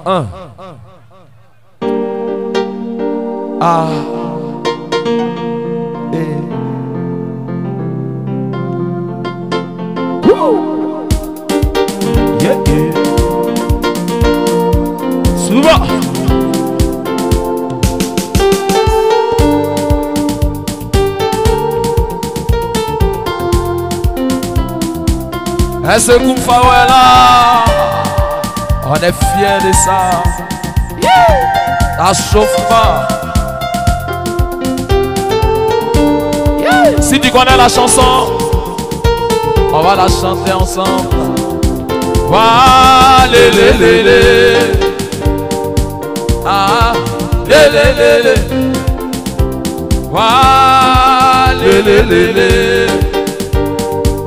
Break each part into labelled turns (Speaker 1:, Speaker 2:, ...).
Speaker 1: 1. Ah. Et. Woo. Yeah, yeah. Souvent. Est-ce qu'on fait là? On est fiers de ça. Yeah. Ça chauffe pas. Yeah. Si tu connais la chanson, on va la chanter ensemble. Wa lé lé lé lé. Ah lé lé lé lé. Wa lé lé lé lé.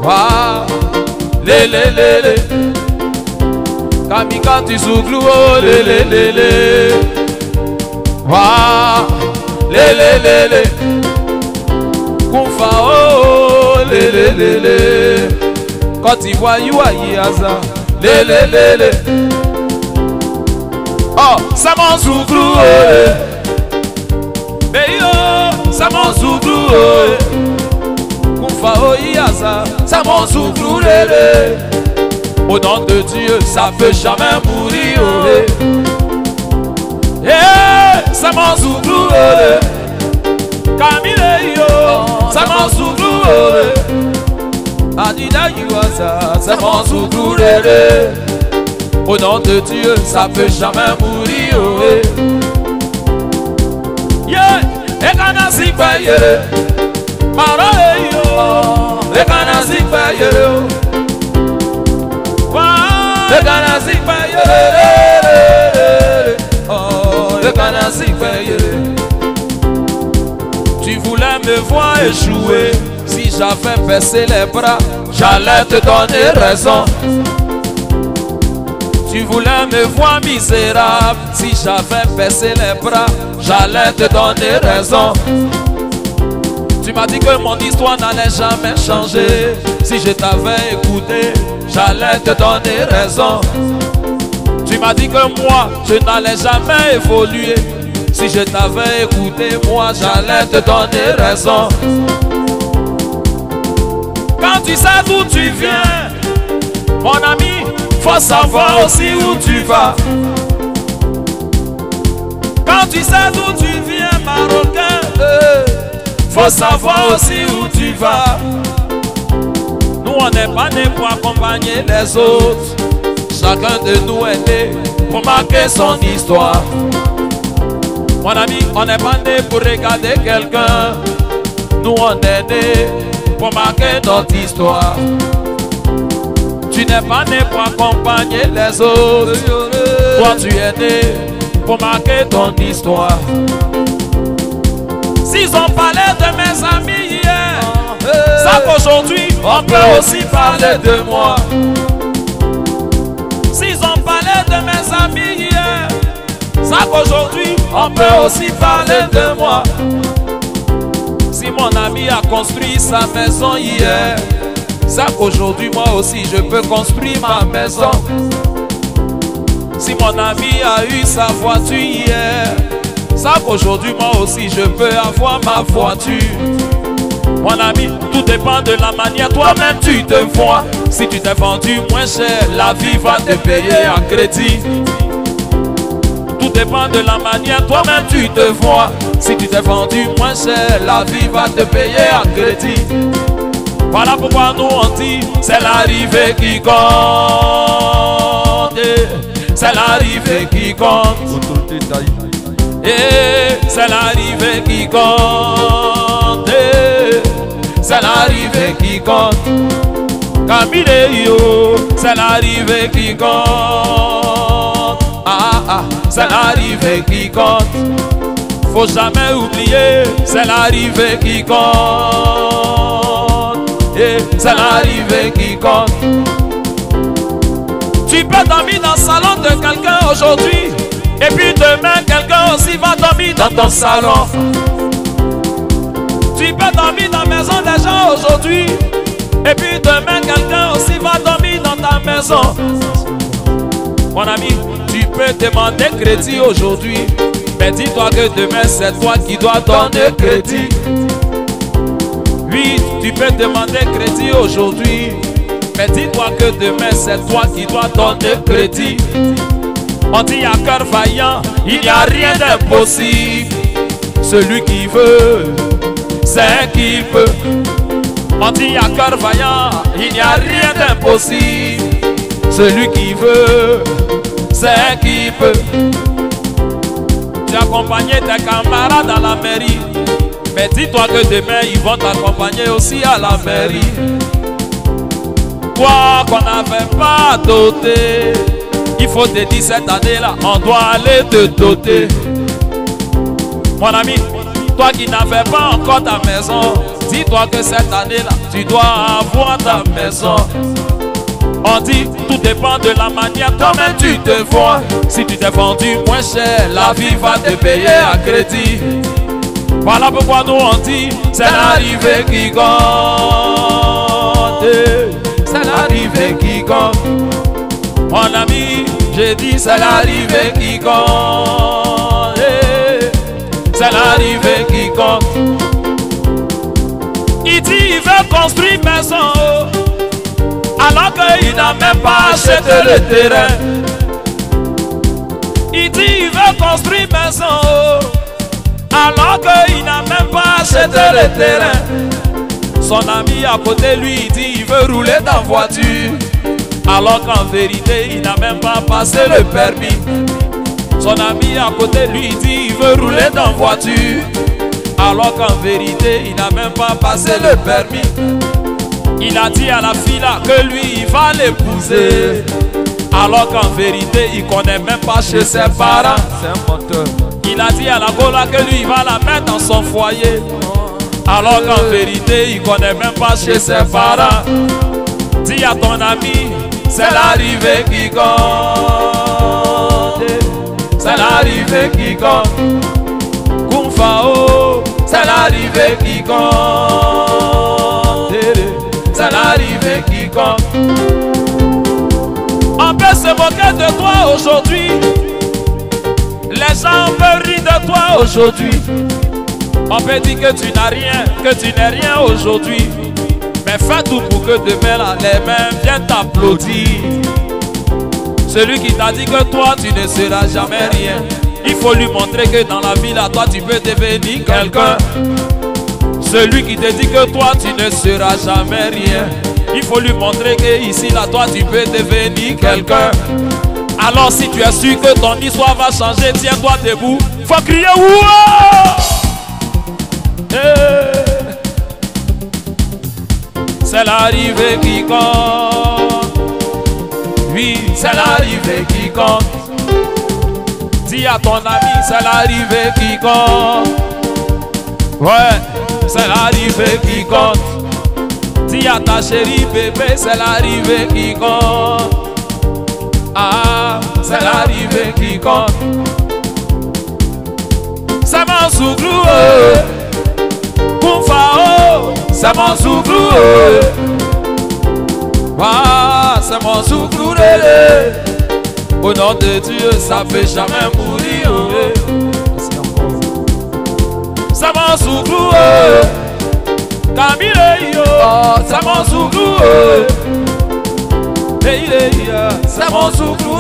Speaker 1: Wa lé lé lé lé. Kamika tu souglou oh lé lé lé lé. Wa lé lé lé lé. Kumfa oh lé lé lé lé. Quand tu vois Yuayi Aza lé lé lé lé. Oh ça m'en souglou oh. Mais yo ça m'en souglou oh. Kumfa oh Yaza ça m'en souglou lé lé. Au nom de Dieu, ça peut jamais mourir. Eh, ça m'en souglou. Camille, ça m'en souglou. Adida Yuasa, ça m'en souglou. Au nom de Dieu, ça peut jamais mourir. Yeah, et kana si paye. Maro yo, et kana si paye. Le canassi paye, oh, le canassi paye. Tu voulais me voir échouer. Si j'avais baissé les bras, j'allais te donner raison. Tu voulais me voir misérable. Si j'avais baissé les bras, j'allais te donner raison. Tu m'as dit que mon histoire n'allait jamais changer. Si je t'avais écouté, j'allais te donner raison. Tu m'as dit que moi, je n'allais jamais évoluer. Si je t'avais écouté, moi, j'allais te donner raison. Quand tu sais d'où tu viens, mon ami, faut savoir aussi où tu vas. Quand tu sais d'où tu viens, Marocain, faut savoir aussi où tu vas. Nous on n'est pas nés pour accompagner les autres. Chacun de nous est né pour marquer son histoire. Mon ami, on n'est pas né pour regarder quelqu'un. Nous on est né pour marquer notre histoire. Tu n'es pas né pour accompagner les autres. Toi tu es né pour marquer ton histoire. S'ils ont parlé de mes amis hier, ça qu'aujourd'hui on peut aussi parler de moi. S'ils ont parlé de mes amis hier, ça qu'aujourd'hui on peut aussi parler de moi. Si mon ami a construit sa maison hier, ça qu'aujourd'hui moi aussi je peux construire ma maison. Si mon ami a eu sa voiture hier, ça qu'aujourd'hui moi aussi je peux avoir ma voiture. Mon ami, tout dépend de la manière toi-même tu te vois. Si tu t'es vendu moins cher, la vie va te payer en crédit. Tout dépend de la manière toi-même tu te vois. Si tu t'es vendu moins cher, la vie va te payer en crédit. Voilà pourquoi nous on dit, c'est l'arrivée qui compte. C'est l'arrivée qui compte. Et c'est l'arrivée qui compte. C'est l'arrivée qui compte. Camille, c'est l'arrivée qui compte. Ah ah, c'est l'arrivée qui compte. Faut jamais oublier, c'est l'arrivée qui compte. Et c'est l'arrivée qui compte. Tu peux dormir dans le salon de quelqu'un aujourd'hui. Et puis demain, quelqu'un aussi va dormir dans ton salon. Tu peux dormir dans la maison des gens aujourd'hui. Et puis demain, quelqu'un aussi va dormir dans ta maison. Mon ami, Tu peux demander crédit aujourd'hui, mais dis-toi que demain c'est toi qui dois donner crédit. Oui, tu peux demander crédit aujourd'hui, mais dis-toi que demain c'est toi qui dois donner crédit. On dit à cœur vaillant, il n'y a rien d'impossible. Celui qui veut, c'est qu'il peut. On dit à cœur vaillant, il n'y a rien d'impossible. Celui qui veut, c'est qu'il peut. Tu as accompagné tes camarades à la mairie, mais dis-toi que demain ils vont t'accompagner aussi à la mairie. Toi qu'on n'avait pas doté, il faut te dire cette année-là, on doit aller te doter. Mon ami, toi qui n'avais pas encore ta maison, dis-toi que cette année-là, tu dois avoir ta maison. On dit, tout dépend de la manière comment tu te vois. Si tu t'es vendu moins cher, la vie va te payer à crédit. Voilà pourquoi nous on dit, c'est l'arrivée qui compte. C'est l'arrivée qui compte. Mon ami, j'ai dit, c'est l'arrivée qui compte. C'est l'arrivée qui compte. Il dit, il veut construire une maison, alors qu'il n'a même pas acheté le terrain. Il dit il veut construire une maison, alors qu'il n'a même pas acheté le terrain. Son ami à côté lui il dit il veut rouler dans voiture, alors qu'en vérité il n'a même pas passé le permis. Son ami à côté lui il dit il veut rouler dans voiture, alors qu'en vérité il n'a même pas passé le permis. Il a dit à la fille là que lui il va l'épouser, alors qu'en vérité il connaît même pas chez ses parents. C'est un menteur. Il a dit à la go là que lui il va la mettre dans son foyer, alors qu'en vérité il connaît même pas chez ses parents. Dis à ton ami, c'est l'arrivée qui compte. C'est l'arrivée qui compte. Kumfao, c'est l'arrivée qui compte. C'est l'arrivée qui compte. On peut se moquer de toi aujourd'hui. Les gens peuvent rire de toi aujourd'hui. On peut dire que tu n'as rien, que tu n'es rien aujourd'hui. Mais fais tout pour que demain là, les mains viennent t'applaudir. Celui qui t'a dit que toi tu ne seras jamais rien, il faut lui montrer que dans la vie là, toi tu peux devenir quelqu'un. Celui qui te dit que toi tu ne seras jamais rien, il faut lui montrer que ici là toi tu peux devenir quelqu'un. Alors si tu es sûr que ton histoire va changer, tiens-toi debout, faut crier ouah! C'est l'arrivée qui compte. Oui, c'est l'arrivée qui compte. Dis à ton ami, c'est l'arrivée qui compte. Ouais, c'est l'arrivée qui compte. Dis à ta chérie bébé, c'est l'arrivée qui compte. Ah, c'est l'arrivée qui compte. C'est mon souglou, Kumfao, c'est mon souglou. Ah, c'est mon souglou. Au nom de Dieu, ça fait jamais mourir. C'est mon souglou. Camille, c'est mon souglou. C'est mon souglou.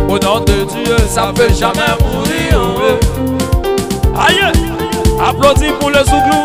Speaker 1: Au nom de Dieu, ça fait jamais mourir. Aïe, applaudis pour le souglou.